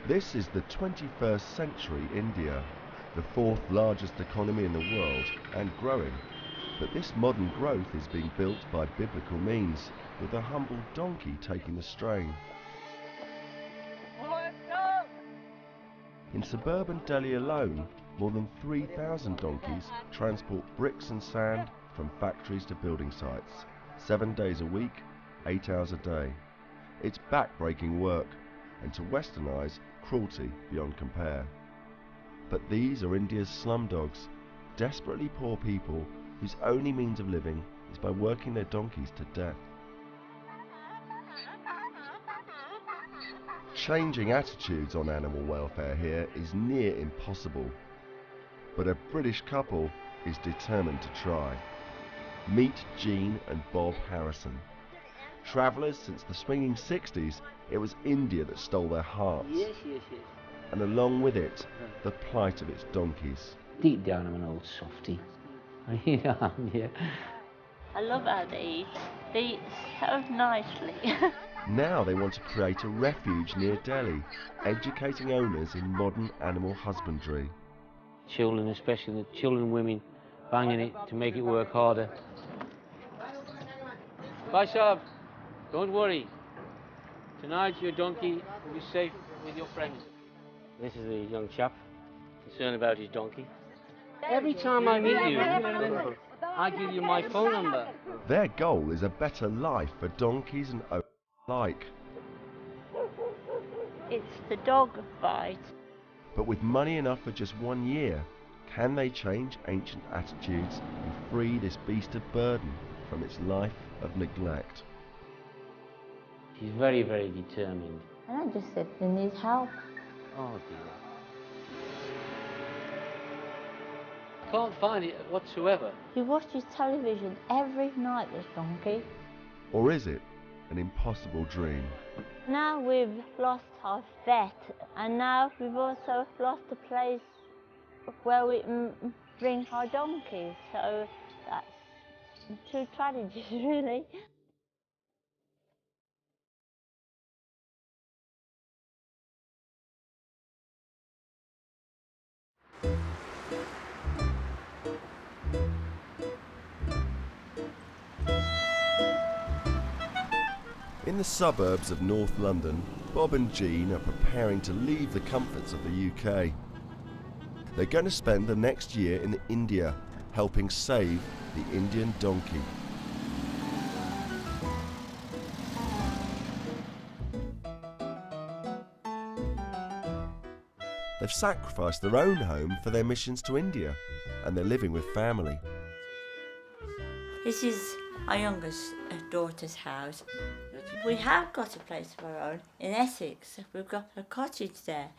This is the 21st century India, the fourth largest economy in the world and growing. But this modern growth is being built by biblical means, with a humble donkey taking the strain. In suburban Delhi alone, more than 3,000 donkeys transport bricks and sand from factories to building sites, 7 days a week, 8 hours a day. It's back-breaking work, and to Western eyes, cruelty beyond compare. But these are India's slumdogs, desperately poor people whose only means of living is by working their donkeys to death. Changing attitudes on animal welfare here is near impossible, but a British couple is determined to try. Meet Jean and Bob Harrison. Travellers since the swinging 60s, it was India that stole their hearts. Yes. And along with it, the plight of its donkeys. Deep down, I'm an old softie. Yeah. I love how they eat. They eat so nicely. Now they want to create a refuge near Delhi, educating owners in modern animal husbandry. Children, especially the children and women, banging it to make it work harder. Bye, Sab. Don't worry. Tonight your donkey will be safe with your friends. This is the young chap, concerned about his donkey. Every time I meet you, I give you my phone number. Their goal is a better life for donkeys and owners alike. It's the dog fight. But with money enough for just 1 year, can they change ancient attitudes and free this beast of burden from its life of neglect? He's very, very determined. And I just said, they need help. Oh dear. Can't find it whatsoever. He watches television every night, this donkey. Or is it an impossible dream? Now we've lost our vet, and now we've also lost a place where we bring our donkeys. So that's two tragedies, really. In the suburbs of North London, Bob and Jean are preparing to leave the comforts of the UK. They're going to spend the next year in India, helping save the Indian donkey. They've sacrificed their own home for their missions to India, and they're living with family. This is our youngest daughter's house. We have got a place of our own in Essex. We've got a cottage there,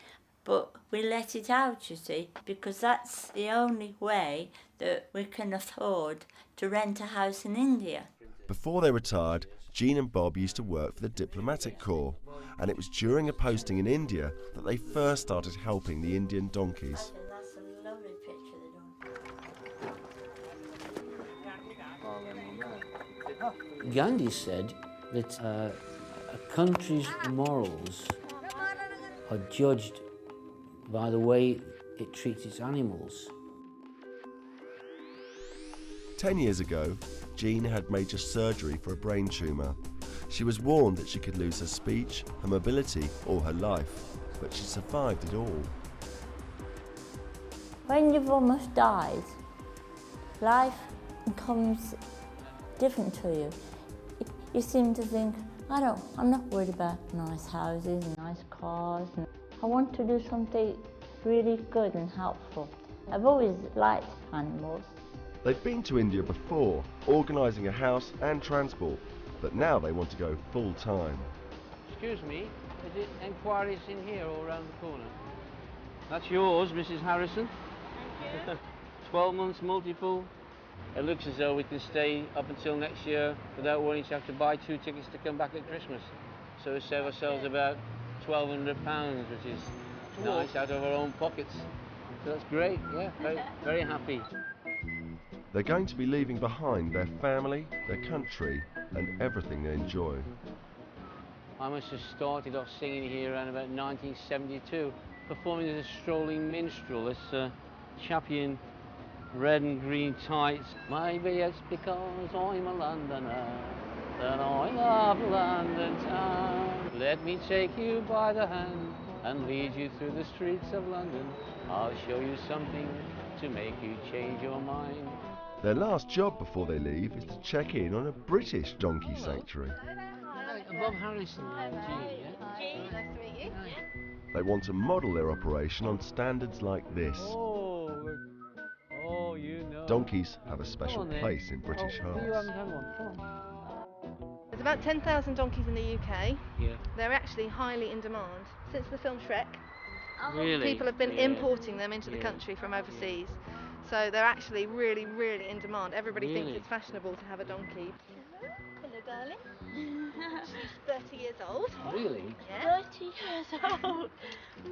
but we let it out, you see, because that's the only way that we can afford to rent a house in India. Before they retired, Jean and Bob used to work for the diplomatic corps, and it was during a posting in India that they first started helping the Indian donkeys. That's a lovely picture of the donkey. Gandhi said that a country's morals are judged by the way it treats its animals. 10 years ago, Jean had major surgery for a brain tumour. She was warned that she could lose her speech, her mobility, or her life, but she survived it all. When you've almost died, life becomes different to you. You seem to think, I'm not worried about nice houses and nice cars. I want to do something really good and helpful. I've always liked animals. They've been to India before, organising a house and transport, but now they want to go full time. Excuse me, is it enquiries in here or around the corner? That's yours, Mrs. Harrison. Thank you. 12 months multiple. It looks as though we can stay up until next year without wanting to have to buy 2 tickets to come back at Christmas. So we save ourselves about £1,200, which is nice, out of our own pockets. So that's great, yeah, very, very happy. They're going to be leaving behind their family, their country, and everything they enjoy. I must have started off singing here around about 1972, performing as a strolling minstrel, this chappie in red and green tights. Maybe it's because I'm a Londoner that I love London town. Let me take you by the hand and lead you through the streets of London. I'll show you something to make you change your mind. Their last job before they leave is to check in on a British donkey sanctuary. Bob Harrison, G, yeah? Nice to meet you. They want to model their operation on standards like this. Oh, you know. Donkeys have a special place in British You hearts. haven't had one. Come on. There's about 10,000 donkeys in the UK. Yeah. They're actually highly in demand. Since the film Shrek, Really? people have been Yeah. importing them into the country from overseas. So they're actually really, really in demand. Everybody thinks Really? it's fashionable to have a donkey. Hello, darling. She's 30 years old. Really? Yeah. 30 years old.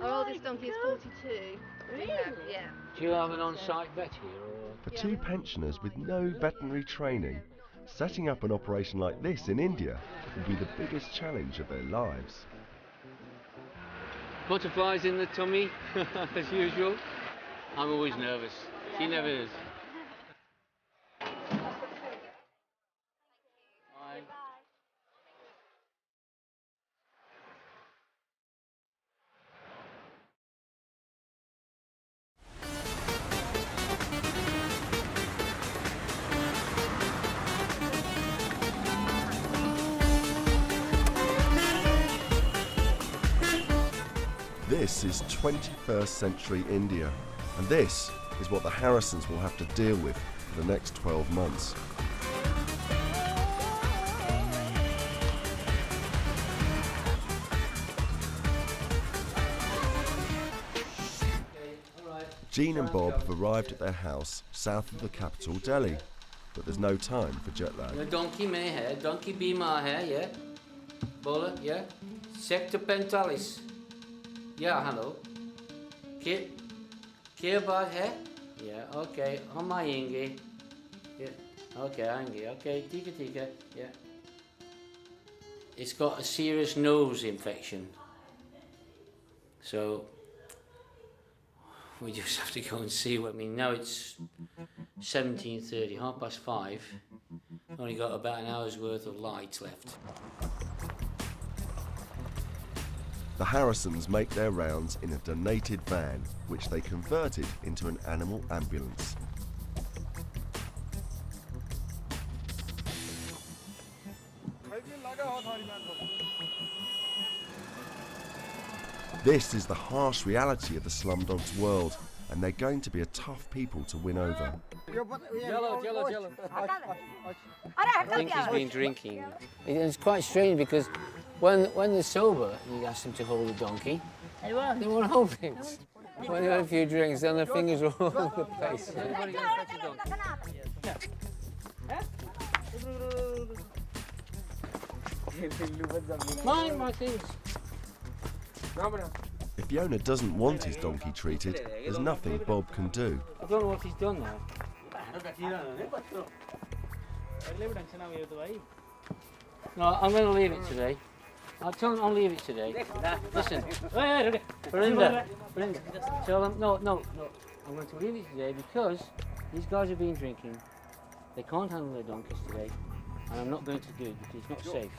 Our oldest donkey is 42. Really? Yeah. Do you have an on-site vet here, or? For two pensioners with no veterinary training, setting up an operation like this in India will be the biggest challenge of their lives. Butterflies in the tummy, as usual. I'm always nervous. She never is. Bye. This is 21st century India, and this is what the Harrisons will have to deal with for the next 12 months. Jean and Bob have arrived at their house south of the capital, Delhi, but there's no time for jet lag. Donkey mein hai, donkey bimar hai, yeah? Bola, yeah? Sector Pentalis. Yeah, hello. Kya baat hai? Yeah, okay. Hum aayenge. Yeah, okay, aayenge. Okay, ठीक है, yeah. It's got a serious nose infection. So, we just have to go and see what, I mean, now it's 17:30, 5:30. Only got about an hour's worth of light left. The Harrisons make their rounds in a donated van, which they converted into an animal ambulance. This is the harsh reality of the Slumdog's world, and they're going to be a tough people to win over. Yellow. I think he's been drinking. It's quite strange because when they're sober, you ask them to hold a donkey. They won't hold things. When they have a few drinks, then their fingers are all over the place. Mind my things. If Fiona doesn't want his donkey treated, there's nothing Bob can do. I don't know what he's done now. No, I'm going to leave it today. I'll tell him I'll leave it today. Listen, Belinda, tell them, no. I'm going to leave it today because these guys have been drinking. They can't handle their donkeys today. And I'm not going to do it because it's not safe.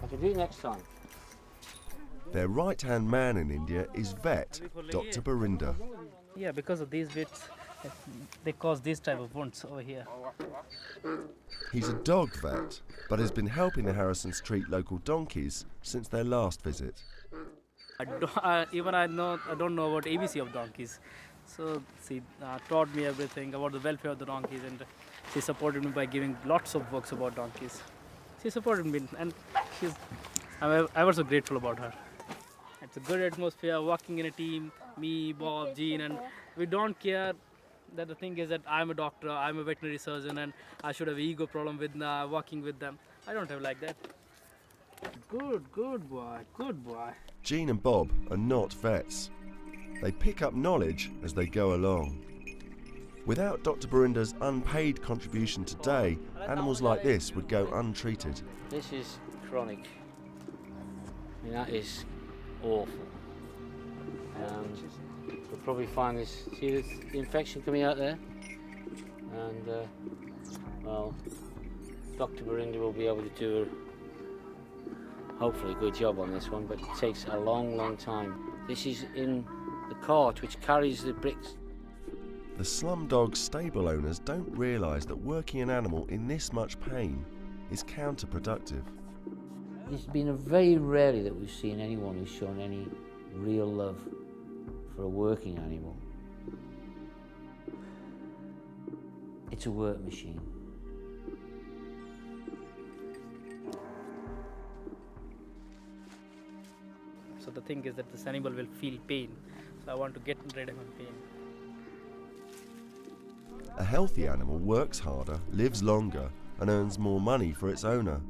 I can do it next time. Their right-hand man in India is vet, Dr. Barinder. Yeah, because of these bits, they cause these type of wounds over here. He's a dog vet, but has been helping the Harrisons treat local donkeys since their last visit. I don't know about ABC of donkeys. So she taught me everything about the welfare of the donkeys, and she supported me by giving lots of books about donkeys. She supported me, and I was so grateful about her. It's a good atmosphere, working in a team, me, Bob, Jean, and we don't care that the thing is that I'm a doctor, I'm a veterinary surgeon, and I should have ego problem with working with them. I don't have like that. Good boy. Jean and Bob are not vets. They pick up knowledge as they go along. Without Dr. Barinder's unpaid contribution today, animals like this would go untreated. This is chronic. I mean, that is awful. You'll probably find this, see the infection coming out there? And, well, Dr. Berinda will be able to do hopefully a good job on this one, but it takes a long, long time. This is in the cart which carries the bricks. The Slumdog stable owners don't realise that working an animal in this much pain is counterproductive. It's been very rarely that we've seen anyone who's shown any real love for a working animal. It's a work machine. So the thing is that this animal will feel pain. So I want to get rid of pain. A healthy animal works harder, lives longer, and earns more money for its owner.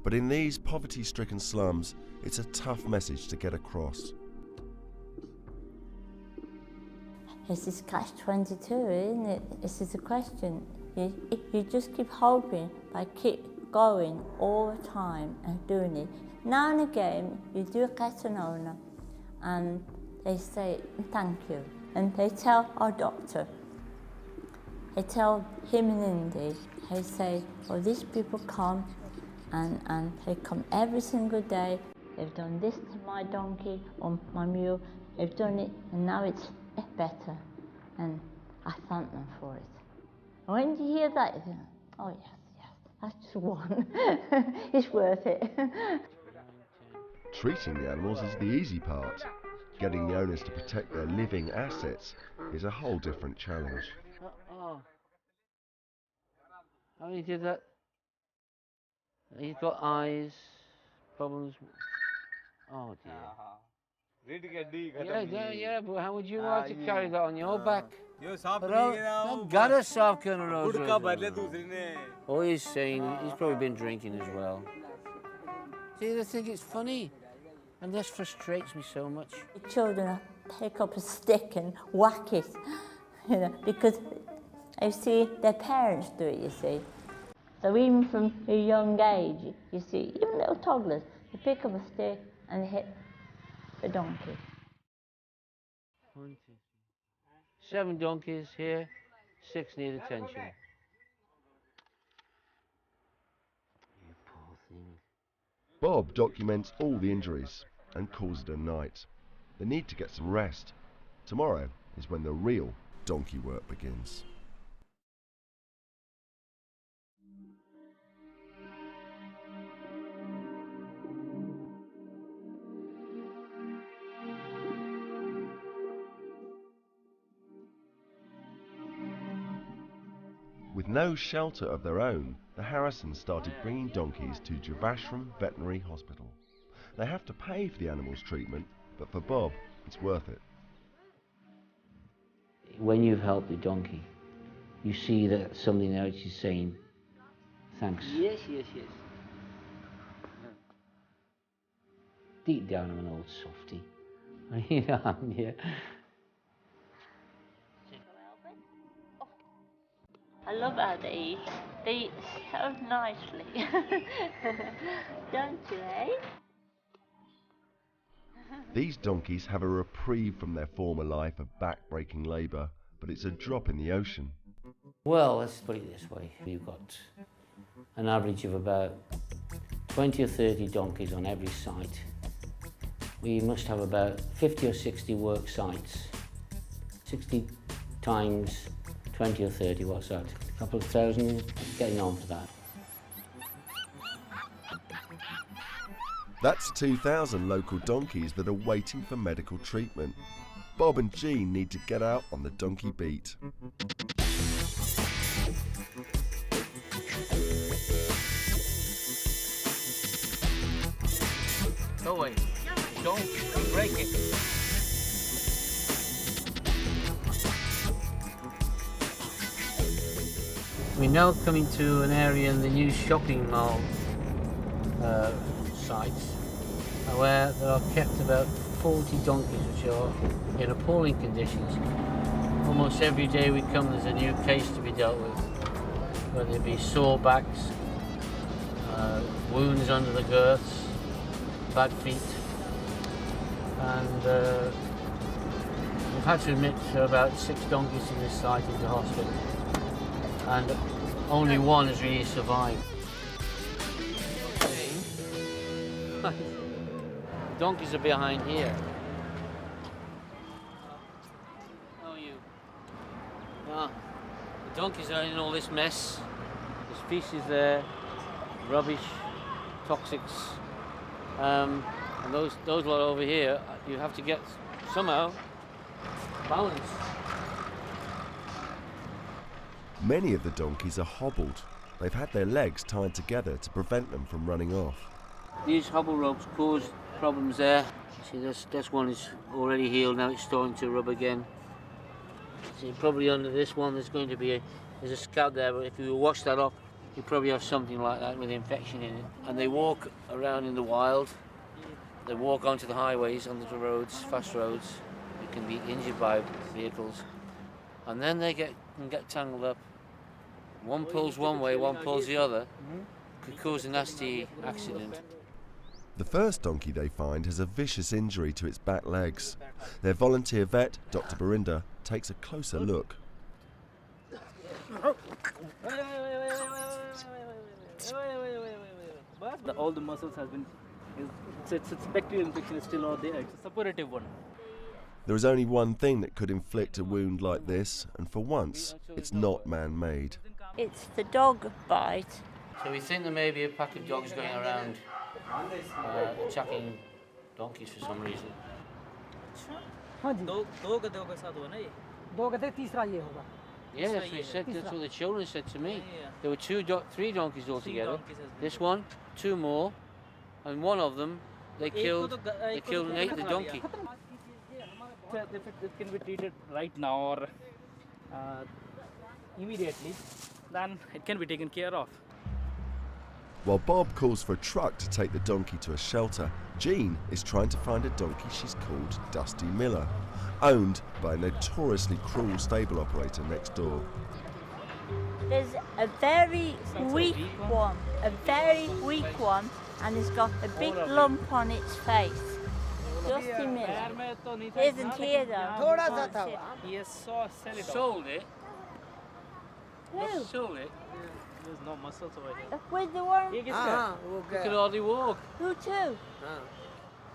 But in these poverty-stricken slums, it's a tough message to get across. It's this catch-22, isn't it? This is a question. You just keep hoping by keep going all the time and doing it. Now and again, you do get an owner and they say thank you. And they tell our doctor, they tell him and Indy, they say, oh, these people come and they come every single day. They've done this to my donkey or my mule. They've done it and now it's better. And I thank them for it. And when you hear that, you think, oh yes, that's just one. It's worth it. Treating the animals is the easy part. Getting the owners to protect their living assets is a whole different challenge. Oh. How many did that? He's got eyes, problems. Oh dear. Yeah, but how would you like to carry that on your back? No, got a soft kernel. Oh, he's saying he's probably been drinking as well. See, they think it's funny, and this frustrates me so much. The children pick up a stick and whack it, you know, because they see their parents do it, you see. So even from a young age, you see, even little toddlers, they pick up a stick and hit the donkey. 1, 2, 3. 7 donkeys here, 6 need attention. You poor thing. Bob documents all the injuries and calls it a night. They need to get some rest. Tomorrow is when the real donkey work begins. With no shelter of their own, the Harrisons started bringing donkeys to Javashram Veterinary Hospital. They have to pay for the animals' treatment, but for Bob, it's worth it. When you've helped the donkey, you see that something else is saying, thanks. Yes. Deep down, I'm an old softy. Yeah. I love how they eat. They eat so nicely. Don't you, eh? These donkeys have a reprieve from their former life of back-breaking labour, but it's a drop in the ocean. Well, let's put it this way. We've got an average of about 20 or 30 donkeys on every site. We must have about 50 or 60 work sites. 60 times 20 or 30, what's that? A couple of thousand, getting on for that. That's 2,000 local donkeys that are waiting for medical treatment. Bob and Jean need to get out on the donkey beat. Go away. Don't break it. We're now coming to an area in the new shopping mall sites where there are kept about 40 donkeys which are in appalling conditions. Almost every day we come there's a new case to be dealt with, whether it be sore backs, wounds under the girths, bad feet. and we've had to admit about 6 donkeys to this site into hospital, and only one has really survived. The donkeys are behind here. How are you? Ah, the donkeys are in all this mess. There's feces there, rubbish, toxics, and those lot over here, you have to get somehow balance. Many of the donkeys are hobbled. They've had their legs tied together to prevent them from running off. These hobble ropes cause problems there. See, this one is already healed, now it's starting to rub again. See, probably under this one there's going to be there's a scab there, but if you wash that up, you probably have something like that with infection in it. And they walk around in the wild. They walk onto the highways, onto the roads, fast roads. They can be injured by vehicles. And then they can get tangled up. One pulls one way, one pulls the other. Could cause a nasty accident. The first donkey they find has a vicious injury to its back legs. Their volunteer vet, Dr. Barinder, takes a closer look. All the muscles has been, it's bacterial infection is still not there. It's a suppurative one. There is only one thing that could inflict a wound like this, and for once, it's not man-made. It's the dog bite. So we think there may be a pack of dogs going around attacking donkeys for some reason. Yes, we said, that's what the children said to me. There were 3 donkeys altogether. This one, 2 more, and one of them they killed and ate the donkey. If it can be treated right now or immediately, then it can be taken care of. While Bob calls for a truck to take the donkey to a shelter, Jean is trying to find a donkey she's called Dusty Miller, owned by a notoriously cruel stable operator next door. There's a very weak one, and it's got a big lump on its face. Dusty Miller. He isn't here though. He has Sold it? Who? Sold it? There's no muscles over here. With the one? He could hardly walk. Who to?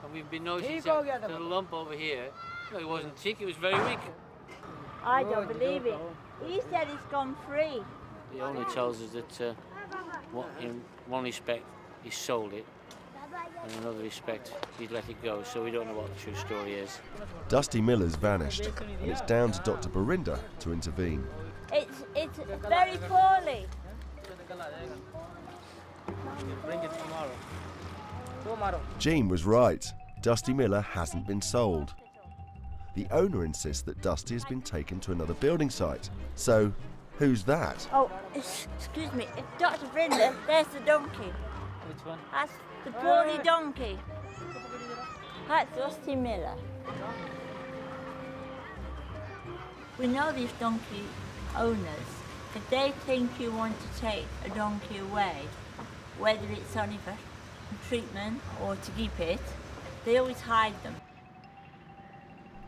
And we've been noticing the lump over here. No, it wasn't sick, it was very weak. I don't believe it. He said it's gone free. The owner tells us that in one respect he sold it, and in another respect he's let it go, so we don't know what the true story is. Dusty Miller's vanished, and it's down to Dr. Barinder to intervene. It's very poorly. Bring it tomorrow. Jean was right. Dusty Miller hasn't been sold. The owner insists that Dusty has been taken to another building site. So, who's that? Oh, excuse me. Dr. Brenda, there's the donkey. Which one? That's the poorly donkey. That's Dusty Miller. We know these donkey owners. If they think you want to take a donkey away, whether it's only for treatment or to keep it, they always hide them.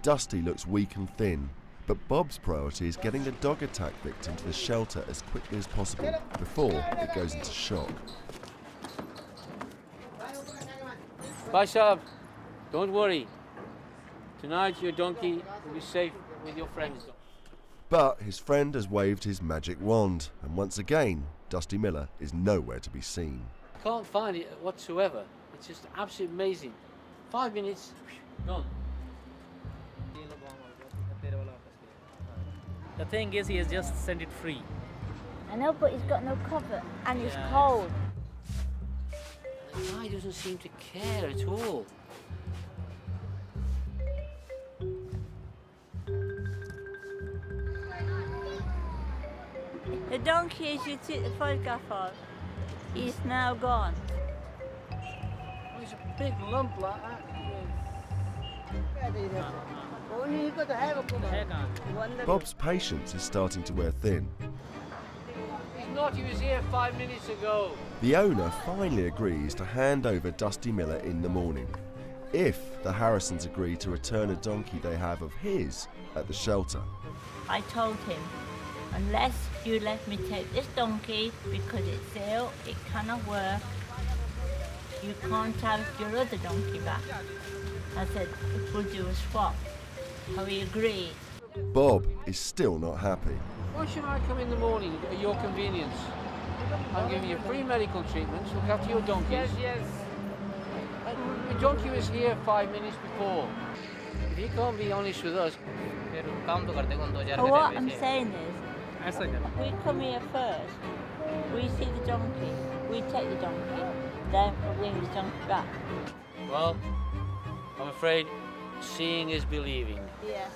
Dusty looks weak and thin, but Bob's priority is getting the dog attack victim to the shelter as quickly as possible before it goes into shock. Bye, Sab. Don't worry. Tonight your donkey will be safe with your friends. But his friend has waved his magic wand, and once again, Dusty Miller is nowhere to be seen. I can't find it whatsoever. It's just absolutely amazing. 5 minutes, gone. The thing is, he has just sent it free. I know, but he's got no cover and it's cold. The guy doesn't seem to care at all. The donkey, as you took the photograph of, is now gone. There's a big lump like that. Bob's patience is starting to wear thin. He's not, he was here 5 minutes ago. The owner finally agrees to hand over Dusty Miller in the morning. if the Harrisons agree to return a donkey they have of his at the shelter. I told him, unless you let me take this donkey because it's ill, it cannot work, you can't have your other donkey back. I said, we'll do a swap. So he agreed. Bob is still not happy. Why should I come in the morning at your convenience? I'll give you free medical treatments, look after your donkeys. Yes. The donkey was here 5 minutes before. If you can't be honest with us. What I'm saying is, we come here first, we see the donkey, we take the donkey, then we bring the donkey back. Well, I'm afraid seeing is believing. Yes.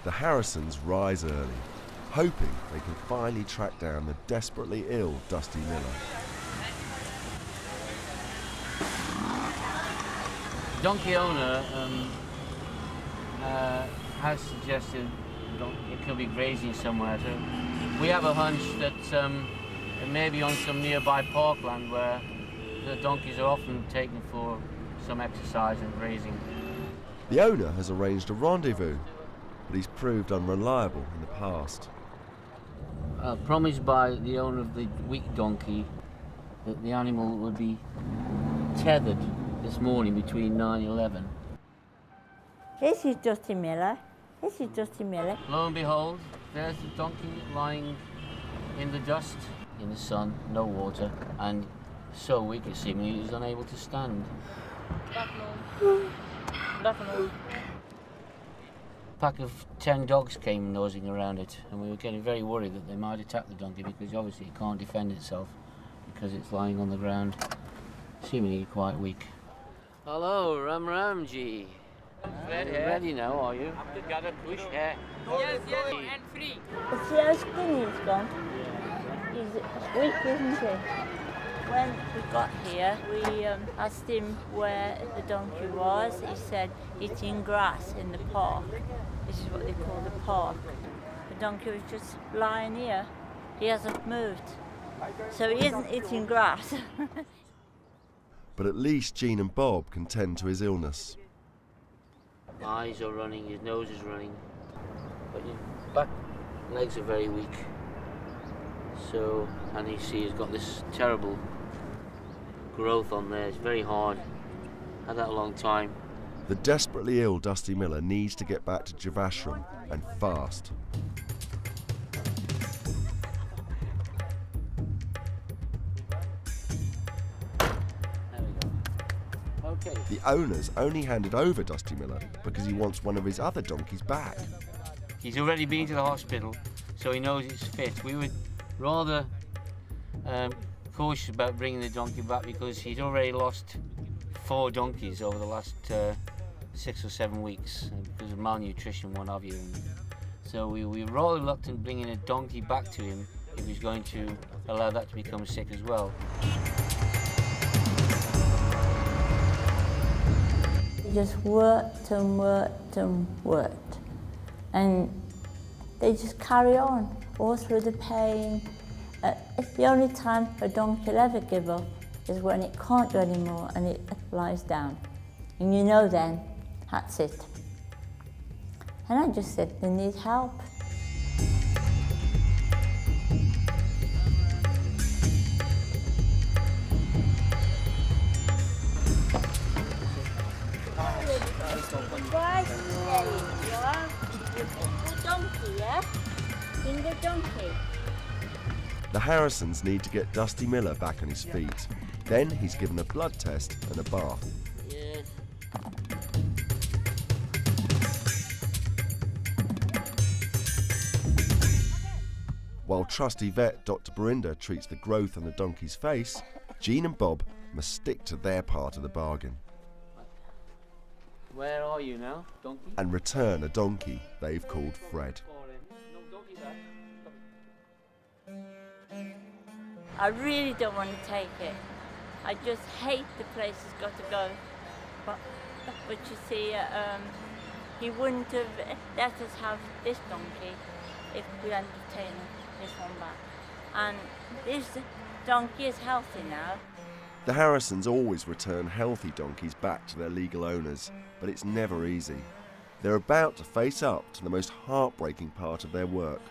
The Harrisons rise early, hoping they can finally track down the desperately ill Dusty Miller. Donkey owner has suggested it could be grazing somewhere. So we have a hunch that it may be on some nearby parkland where the donkeys are often taken for some exercise and grazing. The owner has arranged a rendezvous, but he's proved unreliable in the past. Promised by the owner of the weak donkey that the animal would be tethered this morning between 9 and 11. This is Dusty Miller. This is Dusty Miller. Lo and behold, there's the donkey lying in the dust, in the sun, no water, and so weak it seemingly he's unable to stand. A pack of 10 dogs came nosing around it, and we were getting very worried that they might attack the donkey because obviously it can't defend itself because it's lying on the ground, seemingly quite weak. Hello, Ram Ji. Ready now, are you? Yeah. Yes, and free. See how skinny he's gone? He's weak, isn't he? When we got here, we asked him where the donkey was. He said, eating grass in the park. This is what they call the park. The donkey was just lying here. He hasn't moved. So he isn't eating grass. But at least Jean and Bob can tend to his illness. Eyes are running, his nose is running, but his back legs are very weak. So, and you see he's got this terrible growth on there. It's very hard. Had that a long time. The desperately ill Dusty Miller needs to get back to Javashram, and fast. There we go. Okay. The owner's only handed over Dusty Miller because he wants one of his other donkeys back. He's already been to the hospital, so he knows it's fit. We were rather cautious about bringing the donkey back because he's already lost 4 donkeys over the last 6 or 7 weeks because of malnutrition, what have you. And so we were rather reluctant bringing a donkey back to him if he's going to allow that to become sick as well. They just worked and worked and worked. And they just carry on all through the pain. It's the only time a donkey will ever give up is when it can't do anymore and it lies down. And you know then, that's it. And I just said, they need help. Right, there you are. Good donkey, yeah? Finger donkey. The Harrisons need to get Dusty Miller back on his feet. Then he's given a blood test and a bath. Yes. While trusty vet Dr. Berinda treats the growth on the donkey's face, Jean and Bob must stick to their part of the bargain Where are you now, donkey? and return a donkey they've called Fred. No donkey back. I really don't want to take it. I just hate the place it's got to go. But you see, he wouldn't have let us have this donkey if we hadn't taken this one back. And this donkey is healthy now. The Harrisons always return healthy donkeys back to their legal owners, but it's never easy. They're about to face up to the most heartbreaking part of their work.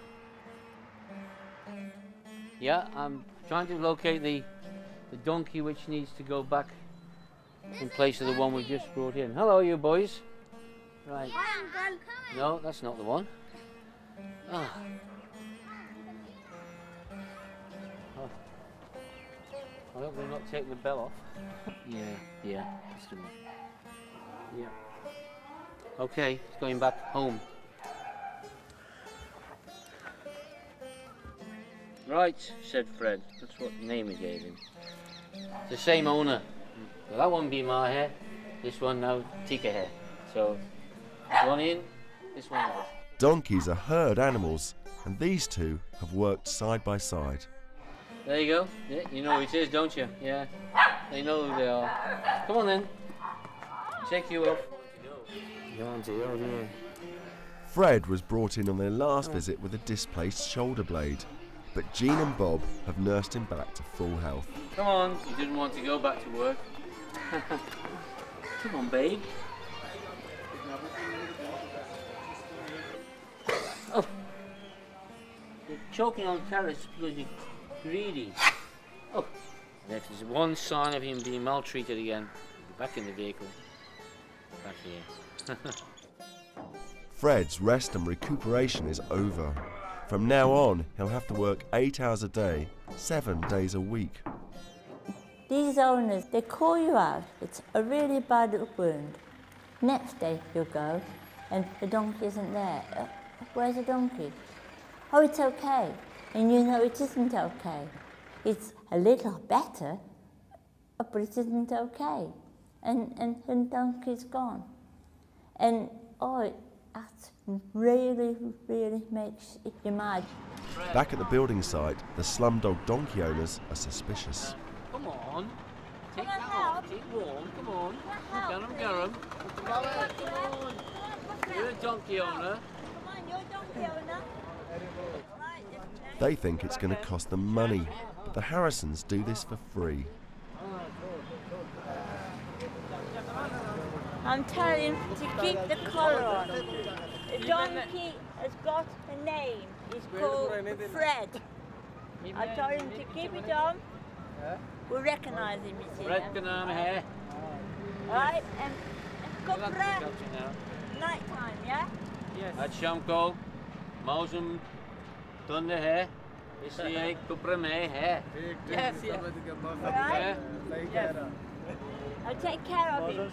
Yeah, I'm trying to locate the donkey which needs to go back in place of the one we just brought in. Hello, you boys. Right. No, that's not the one. Ah. Oh. I hope they're not taking the bell off. Yeah, that's the one. Yeah. Okay, it's going back home. Right, said Fred. That's what name he gave him. The same owner. Well, that one be my hair. This one now Tika hair. So one in, this one out. Donkeys are herd animals, and these two have worked side by side. There you go. Yeah, you know who it is, don't you? Yeah. They know who they are. Come on then. Take you off. Go on to your here. Fred was brought in on their last visit with a displaced shoulder blade, but Jean and Bob have nursed him back to full health. Come on, you didn't want to go back to work. Come on, babe. Oh, you're choking on carrots because you're greedy. Oh, and if there's one sign of him being maltreated again, be back in the vehicle. Back here. Fred's rest and recuperation is over. From now on, he'll have to work 8 hours a day, 7 days a week. These owners, they call you out. It's a really bad wound. Next day you'll go and the donkey isn't there. Where's the donkey? Oh, it's okay. And you know it isn't okay. It's a little better, but it isn't okay. And the donkey's gone. And oh, that really, really makes you mad. Back at the building site, the Slumdog donkey owners are suspicious. Come on. Take that off. Keep warm. Come on. Garum. Come on. You're a donkey owner. Come on, you're donkey owner. They think it's going to cost them money, but the Harrisons do this for free. I'm telling him to keep the collar on. The donkey has got a name. He's called Fred. I told him to keep it on. We'll recognise him, you see. Fred can arm hair. Right, and go Fred. Night time, yeah? Yes. At Shamko, Mausum, Thunder hair. Is he Kupra me hair? Yes, right? Yes. I'll take care of him.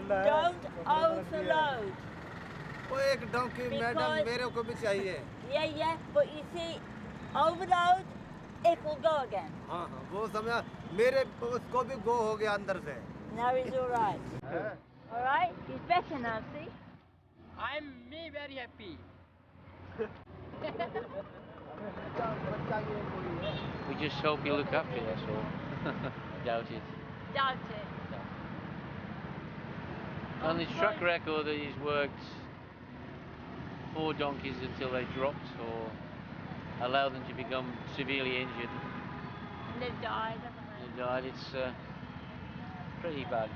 Don't overload. वो एक donkey madam मेरे को भी चाहिए. Yeah, but you see, overload, it will go again. हाँ, वो समय मेरे उसको भी go हो गया अंदर से. Now he's all right. All right, he's better now, see? I'm very happy. We just hope you look after you, that's all. Doubt it. Doubt it. On his track record that he's worked 4 donkeys until they dropped or allowed them to become severely injured. And they've died, haven't they? They died. It's pretty bad.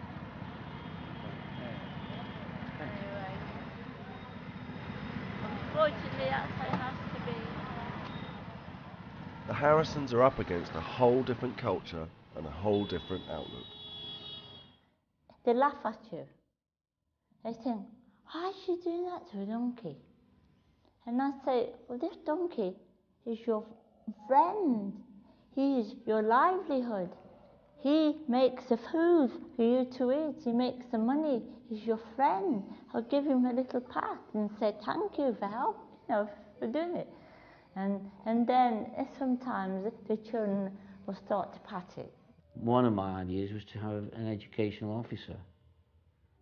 Anyway. Unfortunately, that's how it has to be. The Harrisons are up against a whole different culture and a whole different outlook. They laugh at you. They think, why is she doing that to a donkey? And I say, well, this donkey is your friend. He is your livelihood. He makes the food for you to eat. He makes the money. He's your friend. I'll give him a little pat and say thank you for help, for doing it. And then sometimes the children will start to pat it. One of my ideas was to have an educational officer.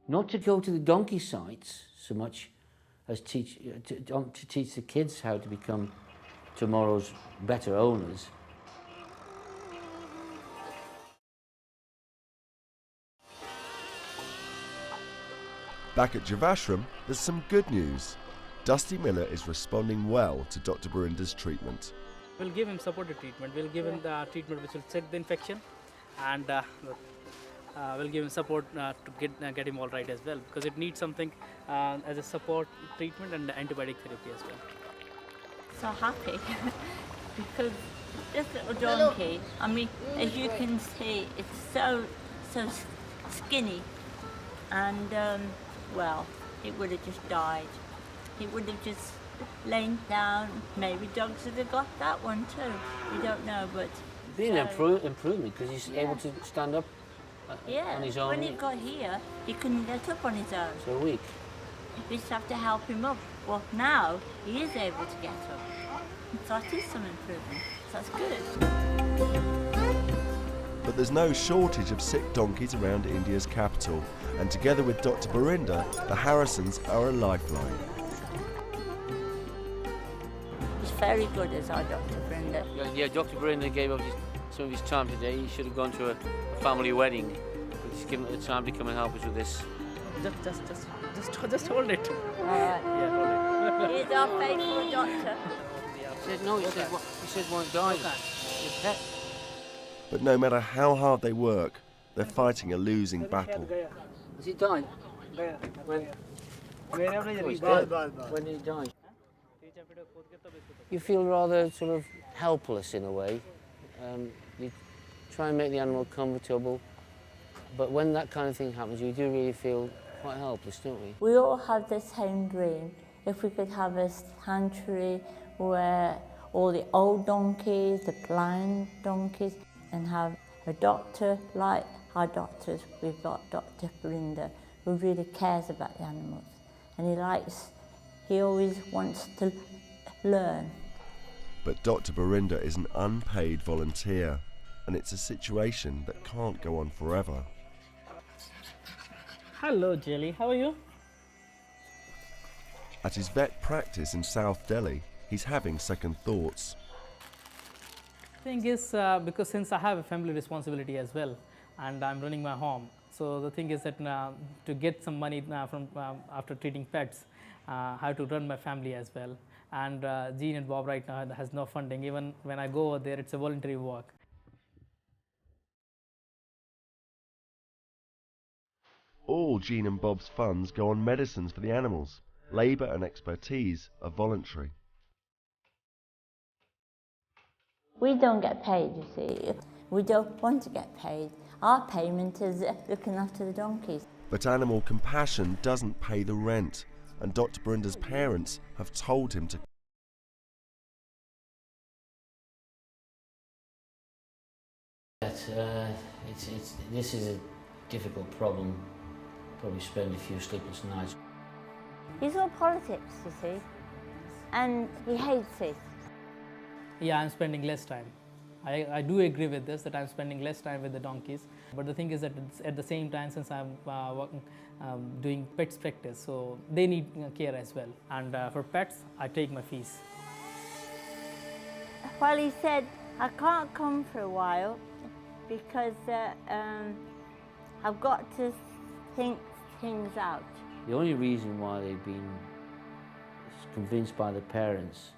Not to go to the donkey sites so much as to teach the kids how to become tomorrow's better owners. Back at Javashram, There's some good news. Dusty Miller is responding well to Dr. Burinda's treatment. We'll give him supported treatment. We'll give him the treatment which will check the infection, and we'll give him support to get him all right as well, because it needs something as a support treatment and antibiotic therapy as well. So happy because this little donkey, I mean, as you can see, it's so skinny, and well, it would have just died. He would have just lain down. Maybe dogs would have got that one too. We don't know, but Being an improvement because he's able to stand up on his own. When he got here, he couldn't get up on his own. So weak. We just have to help him up. Well, now he is able to get up. So that is some improvement. So that's good. But there's no shortage of sick donkeys around India's capital, and together with Dr. Burinda, the Harrisons are a lifeline. He's very good as our Dr. Burinda. Yeah, Dr. Burinda gave up some of his time today. He should have gone to a family wedding. He's given the time to come and help us with this. Just hold it. All right. Yeah, hold it. He's our faithful doctor. He said no. He said won't die. Your pet. But no matter how hard they work, they're fighting a losing battle. Has he died? When did he die? You feel rather sort of helpless in a way. You try and make the animal comfortable, but when that kind of thing happens, you do really feel quite helpless, don't we? We all have the same dream. If we could have a sanctuary where all the old donkeys, the blind donkeys, and have a doctor like our doctors. We've got Dr. Burinda, who really cares about the animals, and he always wants to learn. But Dr. Burinda is an unpaid volunteer, and it's a situation that can't go on forever. Hello, Jelly. How are you? At his vet practice in South Delhi, he's having second thoughts. Thing is, because since I have a family responsibility as well, and I'm running my home, so the thing is that to get some money from after treating pets, I have to run my family as well. And Jean and Bob right now has no funding. Even when I go over there, it's a voluntary work. All Jean and Bob's funds go on medicines for the animals. Labour and expertise are voluntary. We don't get paid, you see. We don't want to get paid. Our payment is looking after the donkeys. But animal compassion doesn't pay the rent, and Dr. Burinda's parents have told him to. This is a difficult problem. Probably spend a few sleepless nights. He's all politics, you see, and he hates it. Yeah, I'm spending less time. I do agree with this, that I'm spending less time with the donkeys. But the thing is that it's at the same time, since I'm doing pets practice, so they need care as well. And for pets, I take my fees. Well, he said, I can't come for a while because I've got to think things out. The only reason why they've been convinced by the parents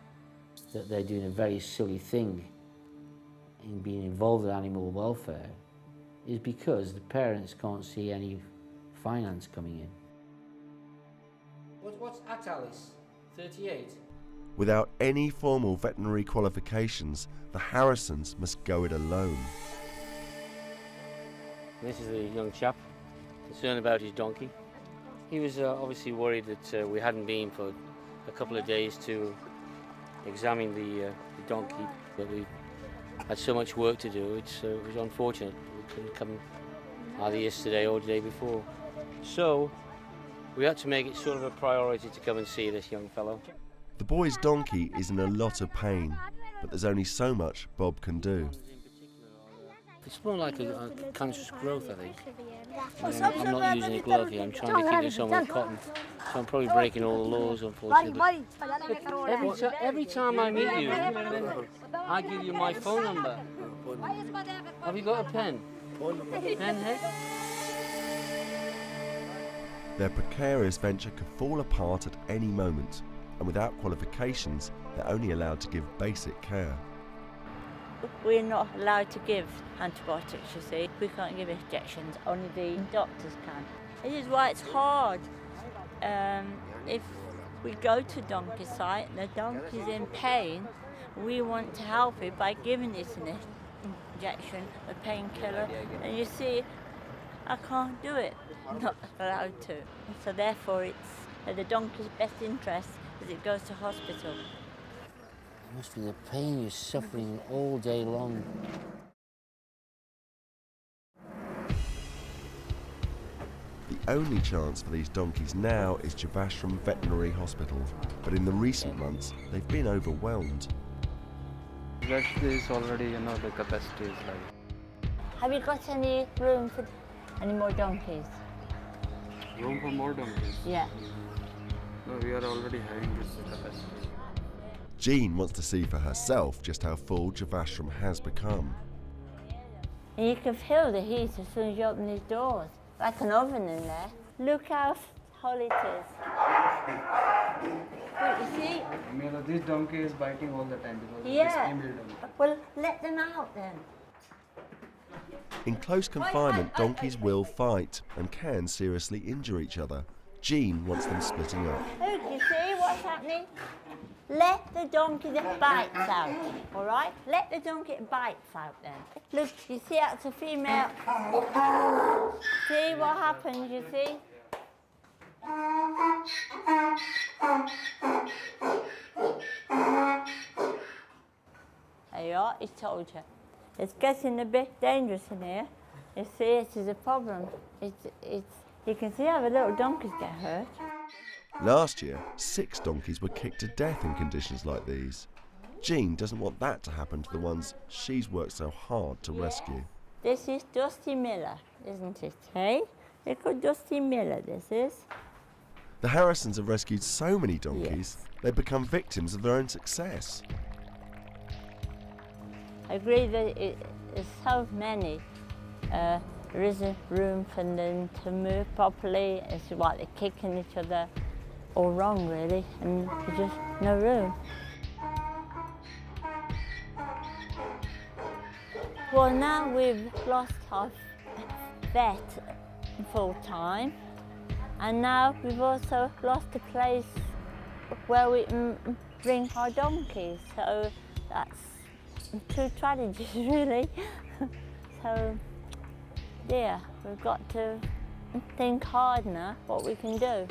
that they're doing a very silly thing in being involved in animal welfare is because the parents can't see any finance coming in. What's at Alice? 38? Without any formal veterinary qualifications, the Harrisons must go it alone. This is a young chap concerned about his donkey. He was obviously worried that we hadn't been for a couple of days to examine the donkey, but we had so much work to do. It was unfortunate we couldn't come either yesterday or the day before. So we had to make it sort of a priority to come and see this young fellow. The boy's donkey is in a lot of pain, but there's only so much Bob can do. It's more like a conscious growth, I think. I'm not using a glove here, I'm trying to keep this on with cotton. So I'm probably breaking all the laws, unfortunately. Every time I meet you, I give you my phone number. Have you got a pen? Pen here? Their precarious venture could fall apart at any moment, and without qualifications, they're only allowed to give basic care. We're not allowed to give antibiotics, you see. We can't give injections, only the doctors can. This is why it's hard. If we go to donkey site and the donkey's in pain, we want to help it by giving it an injection, a painkiller, and you see, I can't do it. I'm not allowed to. So therefore it's in the donkey's best interest that it goes to hospital. It must be the pain you're suffering all day long. The only chance for these donkeys now is Javashram Veterinary Hospital, but in the recent months they've been overwhelmed. That is already, the capacity is like. Have you got any room for any more donkeys? Room for more donkeys? Yeah. No, we are already having this capacity. Jean wants to see for herself just how full Javashram has become. And you can feel the heat as soon as you open these doors. Like an oven in there. Look how hot it is. What you see? This donkey is biting all the time because Yeah. it's female donkey. Well, let them out then. In close confinement, donkeys will fight and can seriously injure each other. Jean wants them splitting up. Look, you see what's happening? Let the donkey get bites out, all right? Let the donkey get bites out then. Look, you see that's a female. See what happens, you see? There you are, he's told you. It's getting a bit dangerous in here. You see, it is a problem. You can see how the little donkeys get hurt. Last year, 6 donkeys were kicked to death in conditions like these. Jean doesn't want that to happen to the ones she's worked so hard to rescue. This is Dusty Miller, isn't it, hey? Little Dusty Miller, this is. The Harrisons have rescued so many donkeys, they've become victims of their own success. I agree that there's so many. There isn't room for them to move properly. It's like they're kicking each other all wrong, really, and there's just no room. Well, now we've lost our vet full time, and now we've also lost a place where we bring our donkeys. So that's 2 tragedies, really. So, yeah, we've got to think hard now what we can do.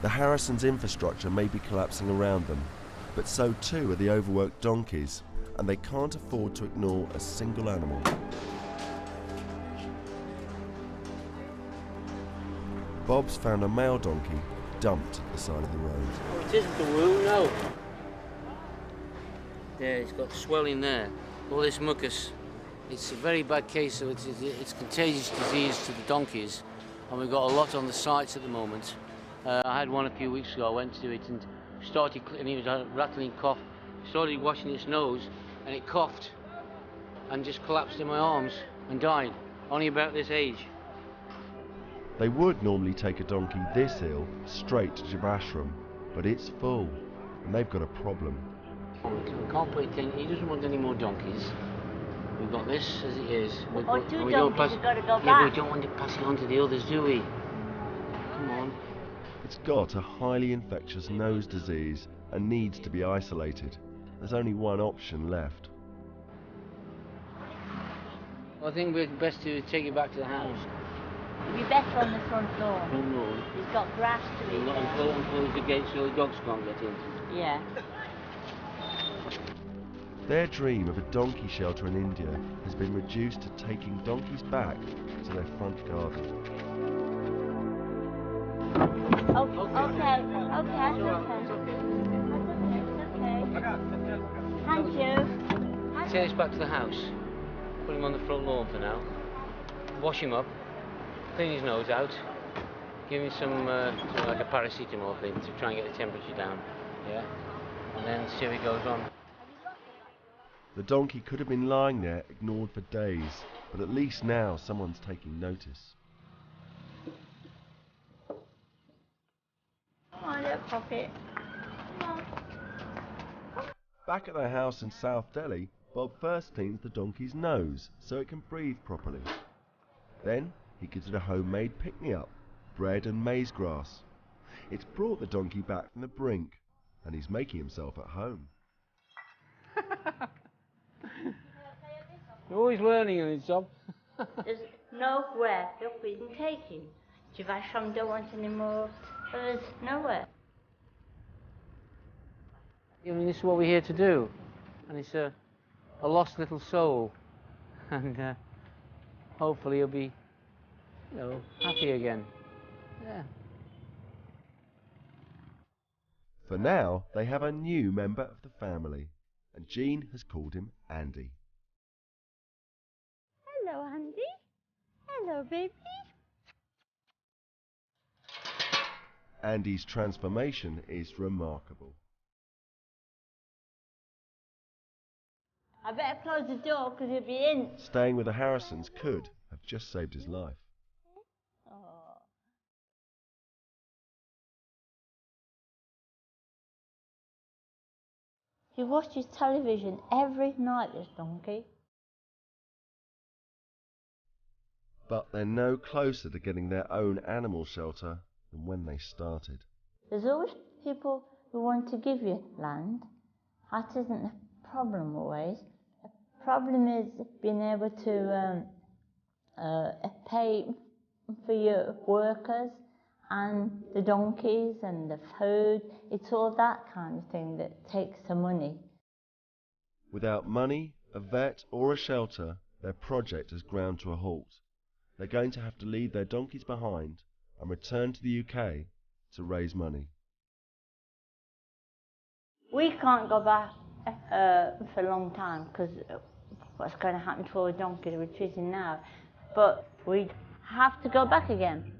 The Harrisons' infrastructure may be collapsing around them, but so too are the overworked donkeys, and they can't afford to ignore a single animal. Bob's found a male donkey dumped at the side of the road. Oh, it isn't the wound, no. There, it's got swelling there. All this mucus. It's a very bad case, so it's contagious disease to the donkeys, and we've got a lot on the sites at the moment. I had one a few weeks ago. I went to it and started, and it was a rattling cough. Started washing its nose, and it coughed, and just collapsed in my arms and died. Only about this age. They would normally take a donkey this ill straight to Javashram, but it's full, and they've got a problem. We can't put it in. He doesn't want any more donkeys. We've got this as it is. Or 2 donkeys, you've got to go back. Yeah, we don't want to pass it on to the others, do we? Come on. It's got a highly infectious nose disease and needs to be isolated. There's only one option left. Well, I think we're best to take it back to the house. It'd be better on the front lawn. Front lawn. It's got grass to eat. And close the gate so the dogs can't get in. Yeah. Their dream of a donkey shelter in India has been reduced to taking donkeys back to their front garden. Okay. Thank you. Take this back to the house. Put him on the front lawn for now. Wash him up. Clean his nose out. Give him some like a paracetamol thing to try and get the temperature down. Yeah. and then see how it goes on. The donkey could have been lying there ignored for days, but at least now someone's taking notice. Come on, little puppet. Come on. Back at their house in South Delhi, Bob first cleans the donkey's nose so it can breathe properly. Then he gives it a homemade pick-me-up, bread and maize grass. It's brought the donkey back from the brink, and he's making himself at home. You're always learning on his job. There's nowhere that we can take him. Jivashram don't want any more. There's nowhere. I mean, this is what we're here to do, and it's a lost little soul, and hopefully he'll be, happy again. Yeah. For now, they have a new member of the family, and Jean has called him Andy. Hello, Andy. Hello, baby. Andy's transformation is remarkable. I better close the door because he'll be in. Staying with the Harrisons could have just saved his life. Oh. He watches television every night, this donkey. But they're no closer to getting their own animal shelter than when they started. There's always people who want to give you land. That isn't the problem always. The problem is being able to pay for your workers and the donkeys and the food. It's all that kind of thing that takes the money. Without money, a vet or a shelter, their project has ground to a halt. They're going to have to leave their donkeys behind and return to the UK to raise money. We can't go back for a long time because what's going to happen to all the donkeys we're treating now. But we have to go back again.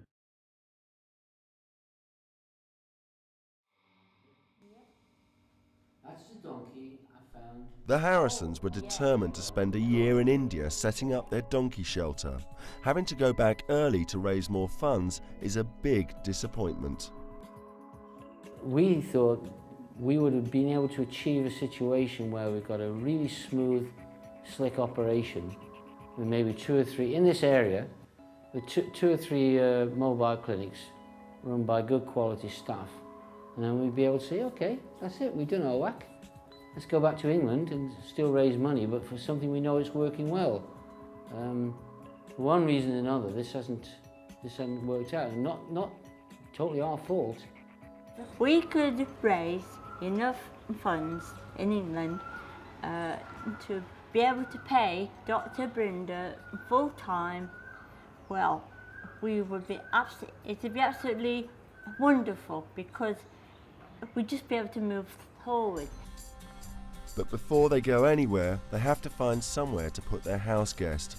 That's the donkey I found. The Harrisons were determined to spend a year in India setting up their donkey shelter. Having to go back early to raise more funds is a big disappointment. We thought we would have been able to achieve a situation where we've got a really smooth, slick operation with maybe 2 or 3 in this area, with two or three mobile clinics run by good quality staff. And then we'd be able to say, okay, that's it, we've done our whack. Let's go back to England and still raise money, but for something we know is working well. For one reason or another, this hasn't worked out, and not totally our fault. We could raise enough funds in England to be able to pay Dr. Brenda full time. Well, it would be absolutely wonderful because we'd just be able to move forward. But before they go anywhere, they have to find somewhere to put their house guest.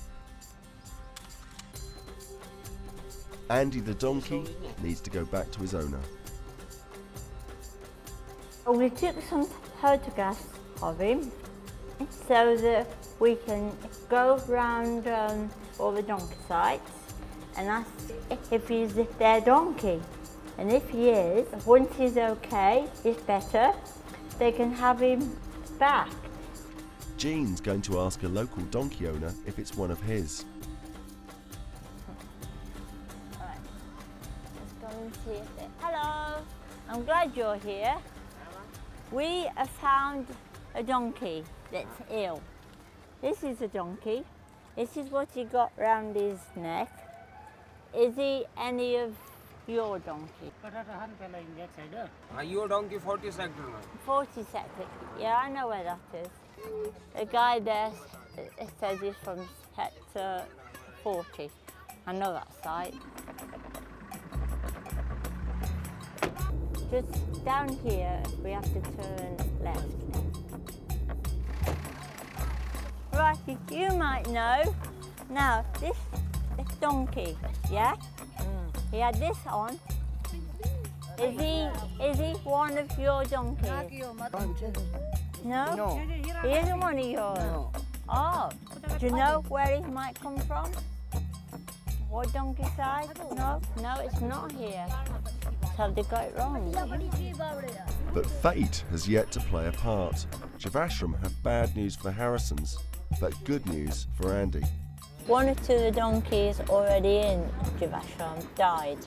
Andy the donkey needs to go back to his owner. We took some photographs of him so that we can go round all the donkey sites and ask if he's their donkey. And if he is, once he's okay, he's better, they can have him back. Jean's going to ask a local donkey owner if it's one of his. All right. Let's go and see if it... Hello, I'm glad you're here. We have found a donkey that's ill. This is a donkey. This is what he got round his neck. Is he any of your donkey? Your donkey 40 sector. 40 sector. Yeah, I know where that is. The guy there says he's from sector 40. I know that site. Just down here, we have to turn left. Right, you might know. Now, this donkey, yeah? He had this on. Is he one of your donkeys? No? No. He isn't one of yours? No. Oh, do you know where he might come from? What donkey side? No, it's not here. So they got it wrong. But fate has yet to play a part. Javashram have bad news for Harrisons, but good news for Andy. One or two of the donkeys already in Javashram died.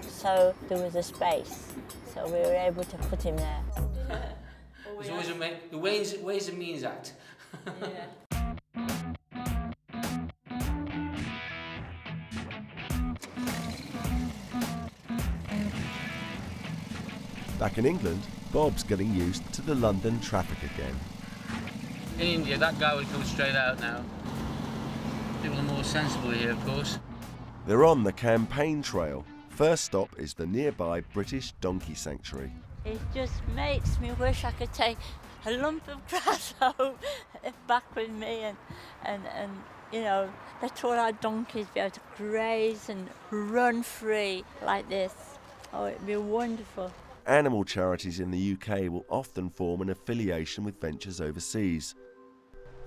So there was a space. So we were able to put him there. There's always the Ways and Means Act. Yeah. Back in England, Bob's getting used to the London traffic again. In India, that guy would come straight out now. People are more sensible here, of course. They're on the campaign trail. First stop is the nearby British Donkey Sanctuary. It just makes me wish I could take a lump of grass home back with me and you know, let all our donkeys be able to graze and run free like this. Oh, it'd be wonderful. Animal charities in the UK will often form an affiliation with ventures overseas.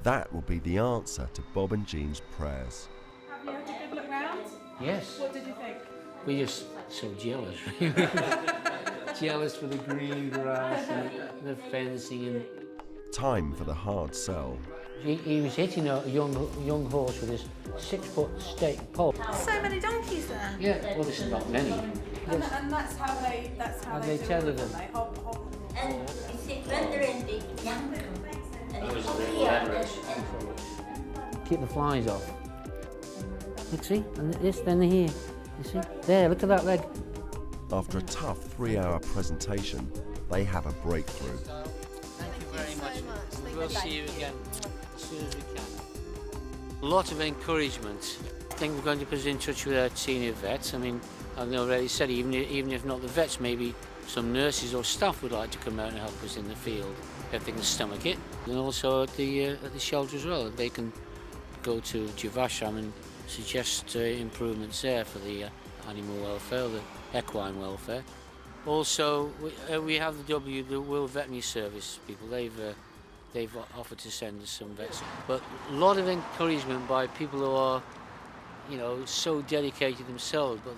That will be the answer to Bob and Jean's prayers. Have you had a good look round? Yes. What did you think? We're just so jealous, really. Jealous for the green grass and the fencing. And Time for the hard sell. he was hitting a young horse with his 6-foot stake pole. So many donkeys there. Yeah, well, this is not many. And that's how they do tether it, them. They hop. And you see, when they're in the young Keep the flies off. Look, see? And this, then here. You see? There, look at that leg. After a tough 3-hour presentation, they have a breakthrough. Thank you very much. We'll see you again as soon as we can. A lot of encouragement. I think we're going to put us in touch with our senior vets. I mean, I've already said, even if not the vets, maybe some nurses or staff would like to come out and help us in the field if they can stomach it. And also at the shelter as well. They can go to Javashram and suggest improvements there for the animal welfare, the equine welfare. Also, we have the World Veterinary Service people. They've offered to send us some vets. But a lot of encouragement by people who are, you know, so dedicated themselves. But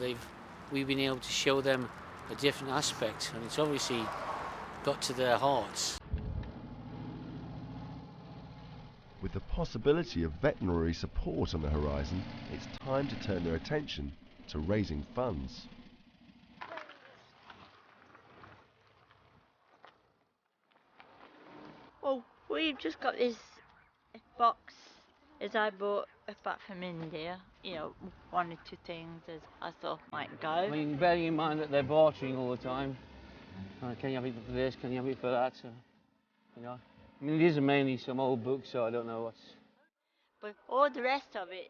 we've been able to show them a different aspect, and it's obviously got to their hearts. With the possibility of veterinary support on the horizon, it's time to turn their attention to raising funds. Well, we've just got this box as I bought back from India. You know, one or two things as I thought might go. I mean, bearing in mind that they're bartering all the time. Can you have it for this? Can you have it for that? So, you know, I mean, these are mainly some old books, so I don't know what's. But all the rest of it,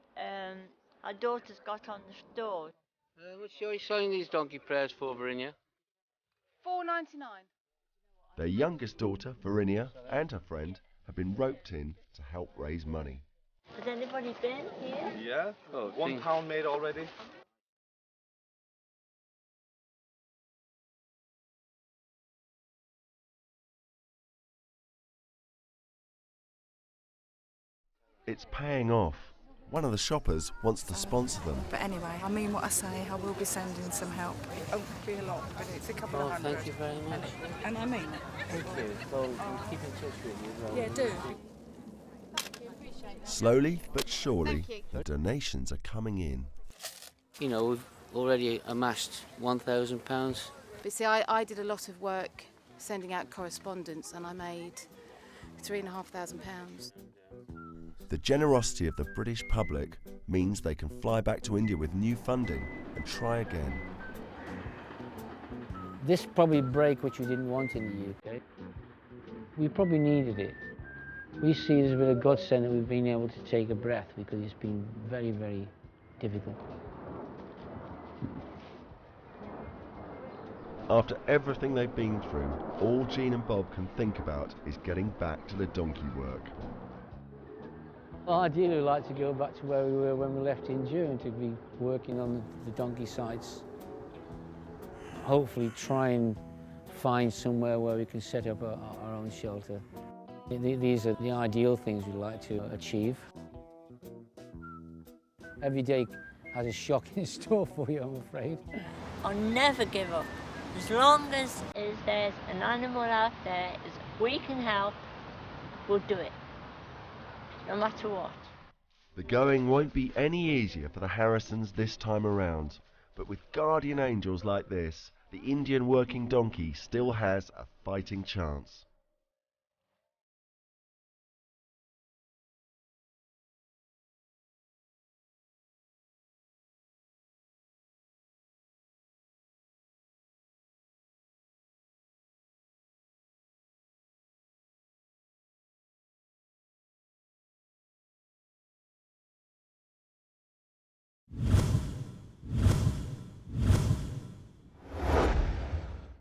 our daughter's got on the store. What's you selling these donkey prayers for, Verinia? $4.99. Their youngest daughter, Verinia, and her friend have been roped in to help raise money. Has anybody been here? Yeah, Oh, £1 made already. It's paying off. One of the shoppers wants to sponsor them. But anyway, I mean what I say, I will be sending some help. It won't be a lot, but it's a couple of hundred. Thank you very much. And I mean it. Thank you. Well, keep in touch with you as well. Yeah, do. Slowly but surely, the donations are coming in. You know, we've already amassed £1,000. But see, I did a lot of work sending out correspondence, and I made £3,500. The generosity of the British public means they can fly back to India with new funding and try again. This probably break which we didn't want in the UK. We probably needed it. We see it as a bit of godsend that we've been able to take a breath, because it's been very, very difficult. After everything they've been through, all Jean and Bob can think about is getting back to the donkey work. Well, ideally, we'd like to go back to where we were when we left in June, to be working on the donkey sites. hopefully try and find somewhere where we can set up our own shelter. These are the ideal things we'd like to achieve. Every day has a shock in store for you, I'm afraid. I'll never give up. As long as there's an animal out there, as we can help, we'll do it. No matter what. The going won't be any easier for the Harrisons this time around, but with guardian angels like this, the Indian working donkey still has a fighting chance.